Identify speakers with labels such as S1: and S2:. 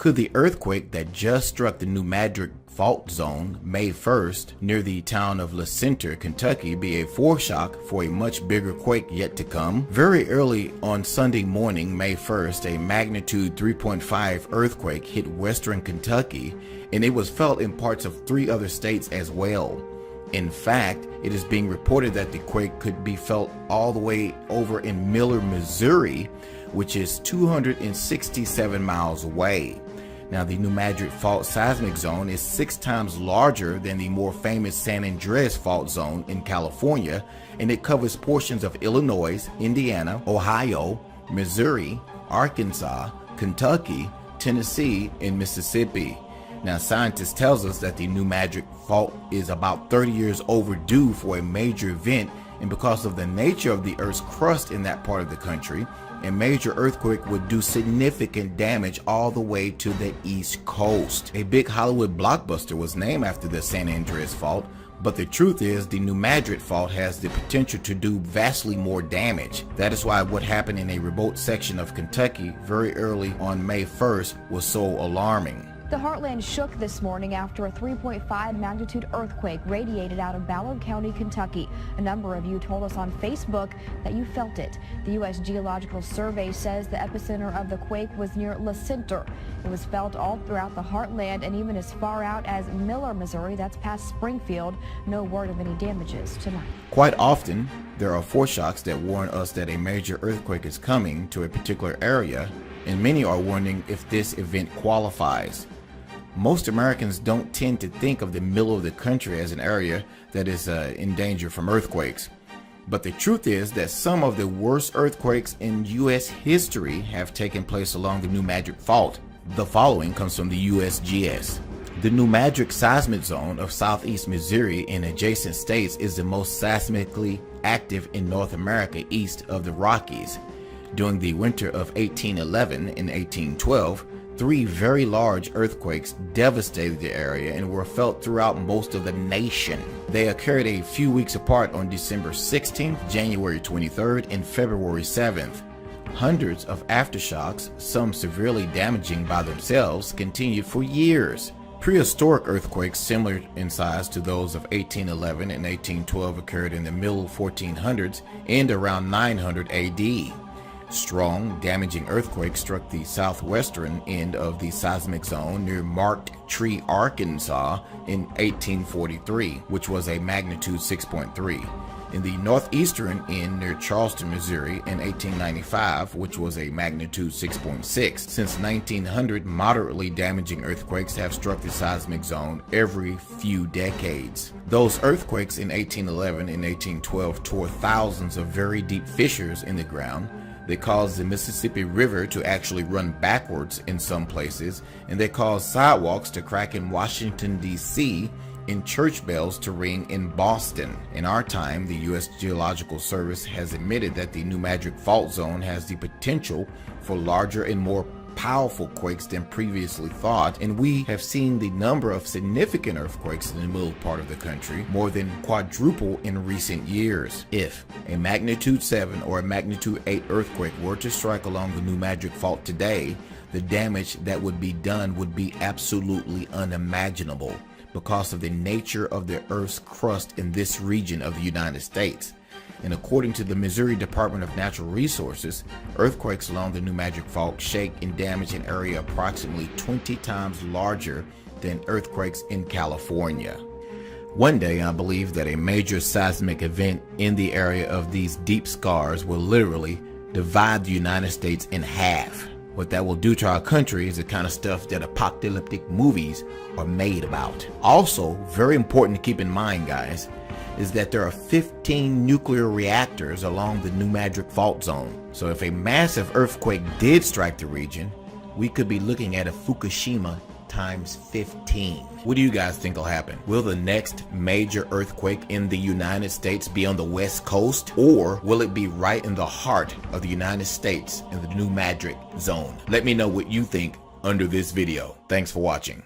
S1: Could the earthquake that just struck the New Madrid fault zone May 1st near the town of La Center, Kentucky be a foreshock for a much bigger quake yet to come? Very early on Sunday morning, May 1st, a magnitude 3.5 earthquake hit western Kentucky, and it was felt in parts of 3 other states as well. In fact, it is being reported that the quake could be felt all the way over in Miller, Missouri, which is 267 miles away. Now, the New Madrid fault seismic zone is 6 times larger than the more famous San Andreas fault zone in California, and it covers portions of Illinois, Indiana, Ohio, Missouri, Arkansas, Kentucky, Tennessee, and Mississippi. Now, scientists tells us that the New Madrid fault is about 30 years overdue for a major event, and because of the nature of the Earth's crust in that part of the country, a major earthquake would do significant damage all the way to the East Coast. A big Hollywood blockbuster was named after the San Andreas fault, but the truth is the New Madrid fault has the potential to do vastly more damage. That is why what happened in a remote section of Kentucky very early on May 1st was so alarming.
S2: The heartland shook this morning after a 3.5 magnitude earthquake radiated out of Ballard County, Kentucky. A number of you told us on Facebook that you felt it. The U.S. Geological Survey says the epicenter of the quake was near La Center. It was felt all throughout the heartland and even as far out as Miller, Missouri. That's past Springfield. No word of any damages tonight.
S1: Quite often, there are foreshocks that warn us that a major earthquake is coming to a particular area, and many are wondering if this event qualifies. Most Americans don't tend to think of the middle of the country as an area that is in danger from earthquakes. But the truth is that some of the worst earthquakes in U.S. history have taken place along the New Madrid fault. The following comes from the USGS. The New Madrid seismic zone of southeast Missouri and adjacent states is the most seismically active in North America east of the Rockies. During the winter of 1811 and 1812, 3 very large earthquakes devastated the area and were felt throughout most of the nation. They occurred a few weeks apart on December 16th, January 23rd, and February 7th. Hundreds of aftershocks, some severely damaging by themselves, continued for years. Prehistoric earthquakes similar in size to those of 1811 and 1812 occurred in the middle 1400s and around 900 AD. Strong, damaging earthquakes struck the southwestern end of the seismic zone near Marked Tree, Arkansas in 1843, which was a magnitude 6.3. In the northeastern end near Charleston, Missouri in 1895, which was a magnitude 6.6. Since 1900, moderately damaging earthquakes have struck the seismic zone every few decades. Those earthquakes in 1811 and 1812 tore thousands of very deep fissures in the ground. They caused the Mississippi River to actually run backwards in some places, and they caused sidewalks to crack in Washington, D.C., and church bells to ring in Boston. In our time, the U.S. Geological Service has admitted that the New Madrid fault zone has the potential for larger and more powerful quakes than previously thought, and we have seen the number of significant earthquakes in the middle part of the country more than quadruple in recent years. If a magnitude 7 or a magnitude 8 earthquake were to strike along the New Madrid fault today, the damage that would be done would be absolutely unimaginable because of the nature of the Earth's crust in this region of the United States. And according to the Missouri Department of Natural Resources, earthquakes along the New Madrid fault shake and damage an area approximately 20 times larger than earthquakes in California. One day, I believe that a major seismic event in the area of these deep scars will literally divide the United States in half. What that will do to our country is the kind of stuff that apocalyptic movies are made about. Also, very important to keep in mind, guys, is that there are 15 nuclear reactors along the New Madrid fault zone. So if a massive earthquake did strike the region, we could be looking at a Fukushima times 15. What do you guys think will happen? Will the next major earthquake in the United States be on the West Coast, or will it be right in the heart of the United States in the New Madrid zone? Let me know what you think under this video. Thanks for watching.